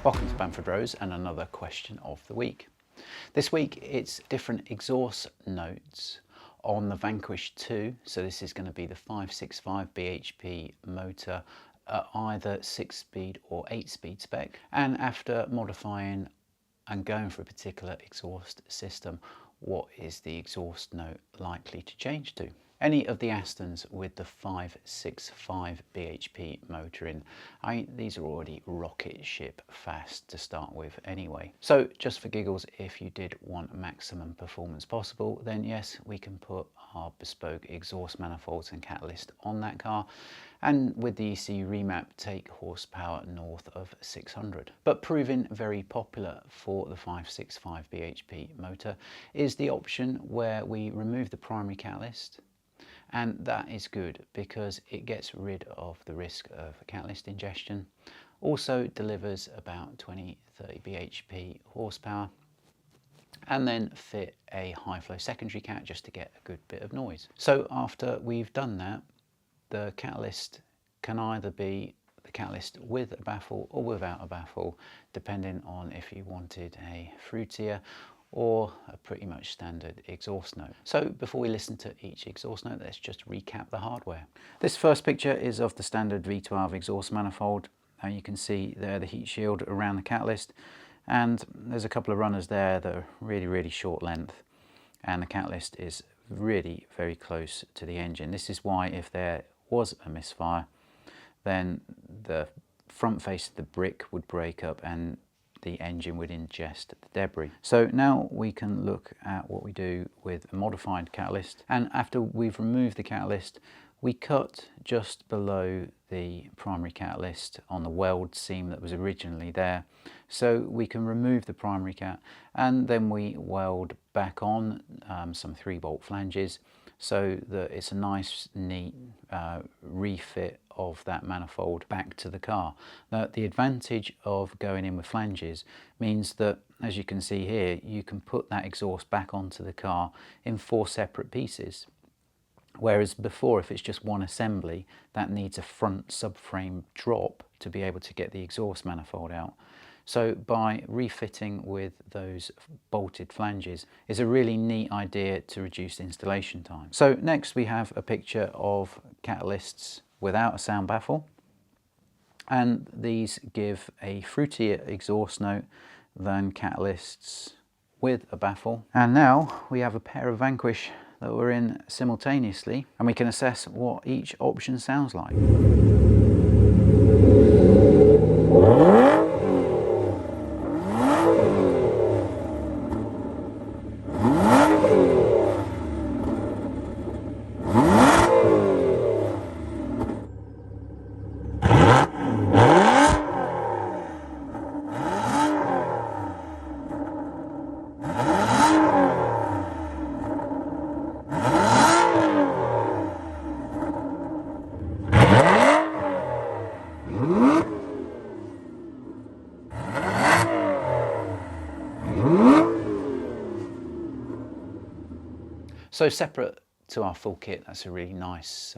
Welcome to Bamfordrose and another question of the week. This week it's different exhaust notes on the Vanquish 2. So this is going to be the 565 bhp motor at either 6-speed or 8-speed spec. And after modifying and going for a particular exhaust system, what is the exhaust note likely to change to? Any of the Astons with the 565 bhp motor in, these are already rocket ship fast to start with anyway. So just for giggles, if you did want maximum performance possible, then yes, we can put our bespoke exhaust manifolds and catalyst on that car, and with the ECU remap take horsepower north of 600. But proving very popular for the 565 bhp motor is the option where we remove the primary catalyst. And that is good because it gets rid of the risk of catalyst ingestion, also delivers about 20-30 bhp horsepower, and then fit a high flow secondary cat just to get a good bit of noise. So after we've done that, the catalyst can either be the catalyst with a baffle or without a baffle, depending on if you wanted a fruitier or a pretty much standard exhaust note. So before we listen to each exhaust note, let's just recap the hardware. This first picture is of the standard V12 exhaust manifold. You can see there the heat shield around the catalyst, and there's a couple of runners there that are really short length, and the catalyst is really very close to the engine. This is why if there was a misfire, then the front face of the brick would break up and the engine would ingest the debris. So now we can look at what we do with a modified catalyst, and after we've removed the catalyst, we cut just below the primary catalyst on the weld seam that was originally there, so we can remove the primary cat, and then we weld back on some 3-bolt flanges so that it's a nice neat refit of that manifold back to the car. Now the advantage of going in with flanges means that, as you can see here, you can put that exhaust back onto the car in 4 separate pieces. Whereas before, if it's just one assembly, that needs a front subframe drop to be able to get the exhaust manifold out. So by refitting with those bolted flanges is a really neat idea to reduce installation time. So next we have a picture of catalysts without a sound baffle, and these give a fruitier exhaust note than catalysts with a baffle. And now we have a pair of Vanquish that we're in simultaneously, and we can assess what each option sounds like. So separate to our full kit, that's a really nice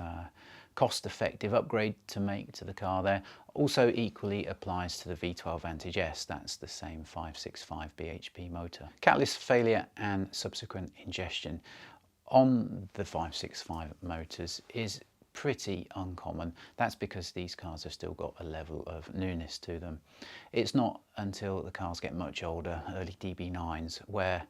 cost-effective upgrade to make to the car there. Also equally applies to the V12 Vantage S, that's the same 565 bhp motor. Catalyst failure and subsequent ingestion on the 565 motors is pretty uncommon. That's because these cars have still got a level of newness to them. It's not until the cars get much older, early DB9s, where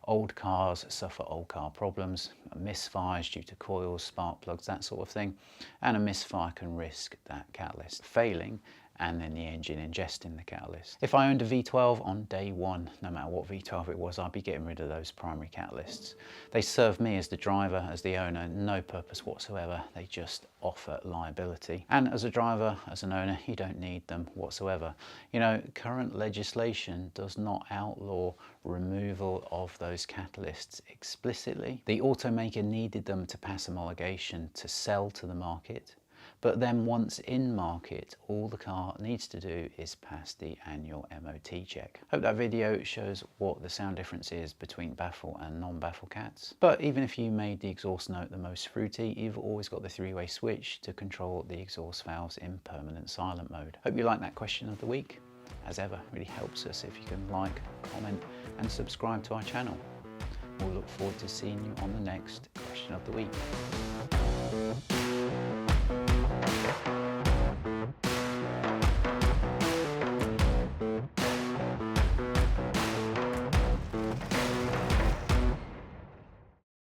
old cars suffer old car problems, misfires due to coils, spark plugs, that sort of thing, and a misfire can risk that catalyst failing and then the engine ingesting the catalyst. If I owned a V12 on day one, no matter what V12 it was, I'd be getting rid of those primary catalysts. They serve me as the driver, as the owner, no purpose whatsoever. They just offer liability. And as a driver, as an owner, you don't need them whatsoever. You know, current legislation does not outlaw removal of those catalysts explicitly. The automaker needed them to pass homologation to sell to the market. But then once in market, all the car needs to do is pass the annual MOT check. Hope that video shows what the sound difference is between baffle and non-baffle cats. But even if you made the exhaust note the most fruity, you've always got the 3-way switch to control the exhaust valves in permanent silent mode. Hope you like that question of the week. As ever, really helps us if you can like, comment and subscribe to our channel. We'll look forward to seeing you on the next question of the week.